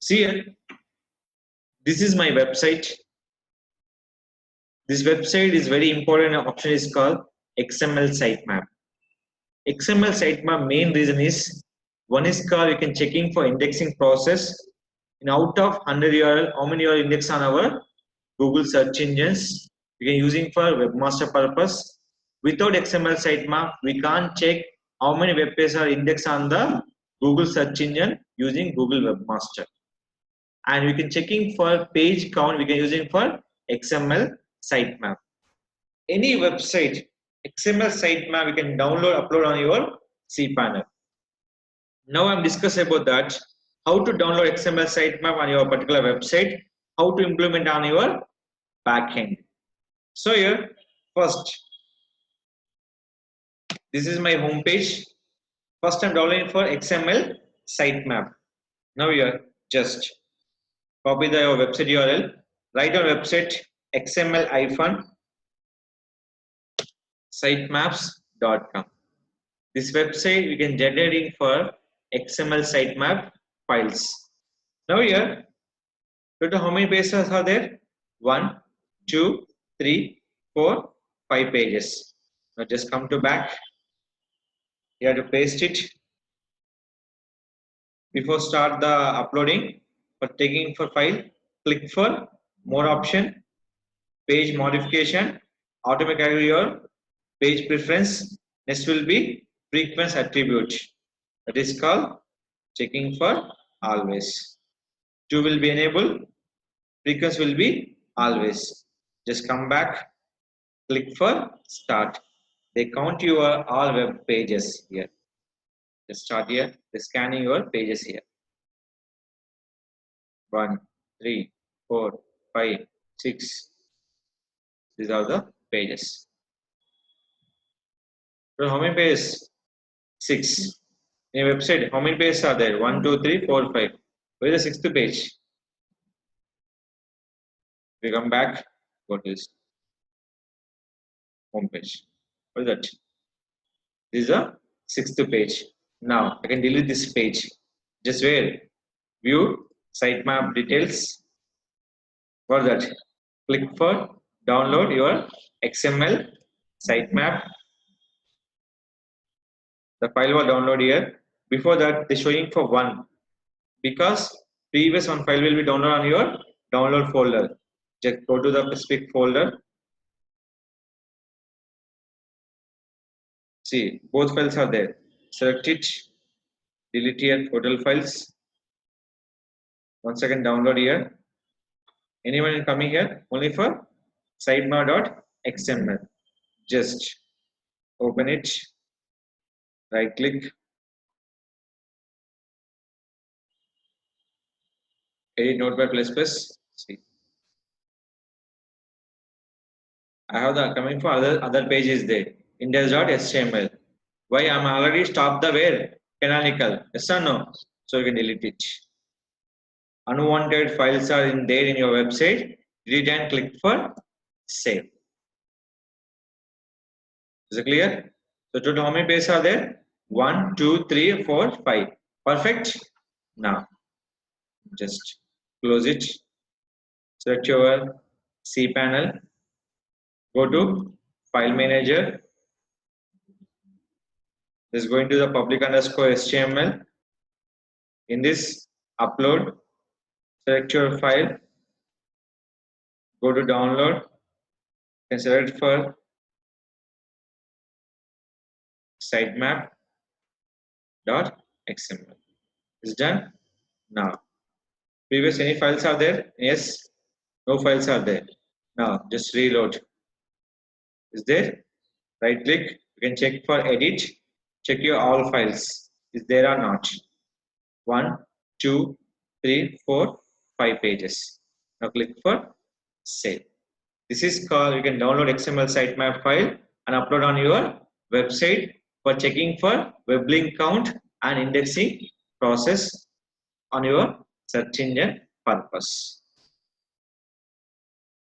See here, this is my website. This website is very important. Option is called XML Sitemap. XML Sitemap main reason is one is called you can checking for indexing process. In out of 100 URL, how many URL index on our Google search engines? You can using for webmaster purpose. Without XML Sitemap, we can't check how many web pages are indexed on the Google search engine using Google Webmaster. And we can checking for page count. We can using for XML Sitemap. Any website XML sitemap we can download, upload on your cPanel. Now I'm discussing about that, how to download XML sitemap on your particular website, how to implement on your backend. So here, first, this is my home page. First I'm downloading for XML sitemap. Now here, just copy your website URL, write on website xml-sitemaps.com. This website we can generating for XML sitemap files. Now here, total how many pages are there? 1, 2, 3, 4, 5 pages. Now just come to back. You have to paste it. Before start the uploading, for taking for file, click for more option, page modification, automatically your page preference. Next will be frequency attribute. That is called checking for always. 2 will be enabled, frequency will be always. Just come back, click for start. They count your all web pages here. Just start here, they're scanning your pages here. 1, 3, 4, 5, 6. These are the pages. So how many pages? 6. In your website, how many pages are there? 1, 2, 3, 4, 5. Where is the 6th page? We come back, go to this home page. What is that? This is the 6th page. Now I can delete this page. Just where? View sitemap details. For that, click for download your XML sitemap. The file was download here. Before that, they're showing for 1 because previous one file will be downloaded on your download folder. Just go to the specific folder. See, both files are there. Select it, delete here total files. Once again, download here. Anyone coming here? Only for sitemap.xml. Just open it, right click, edit notepad++. See, I have the coming for other pages there. Index.html. Why? I'm already stopped the where canonical. Yes or no? So you can delete it. Unwanted files are in there in your website. Delete and click for save. Is it clear? So total how many pages are there? 1, 2, 3, 4, 5. Perfect. Now just close it. Select your cPanel. Go to File Manager. Just go into the public_HTML. In this upload, select your file. Go to download and select for sitemap.xml. Is done. Now, previous any files are there? Yes. No files are there. Now just reload. Is there? Right click. You can check for edit. Check your all files. Is there or not? 1, 2, 3, 4, 5 pages. Now click for save. This is called, you can download XML sitemap file and upload on your website for checking for web link count and indexing process on your search engine purpose.